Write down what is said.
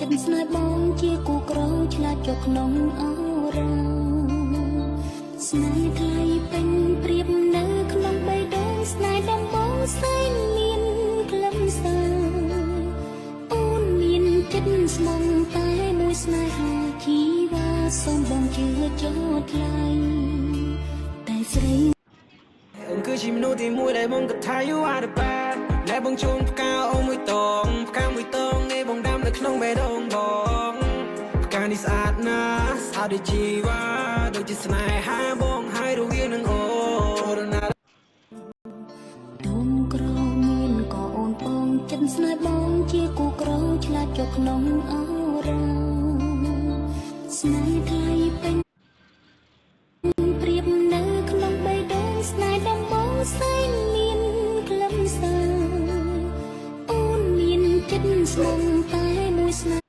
ចិនស្នេហ៍បងជាគូក្រឆ្លាតចុះក្នុងអរ៉ាស្នេហ៍ថ្លៃពេញព្រៀបនៅក្នុងបេះដូងស្នេហ៍ដំបងសែនមានក្លឹមសារអូនមានចិត្តស្មងតែមួយស្នេហាជីវ៉ាសូមបងជឿចោលថ្លៃតែស្រីអូនគឺជាមនុស្សទីមួយដែលបងគិតថាyou are the best ដែលបងជូនផ្កាអូនមួយតងផ្កាមួយតងនេះបងដាំនៅក្នុងបេះដូងបងផ្កានេះស្អាតណាស់ស្អាតដូចជីវ៉ាដូចជាស្នេហាបងហើយរវាងនឹងអូនណាដុំក្រមានក៏អូនបងចិនស្នេហ៍បងជាគូក្រឆ្លាតចុះក្នុងអរ៉ាស្នេហ៍ថ្លៃពេញព្រៀបនៅក្នុងបេះដូងស្នេហ៍ដំបងសែនមានក្លឹមសារអូនមានចិត្តស្មងតែមួយស្នេហ៍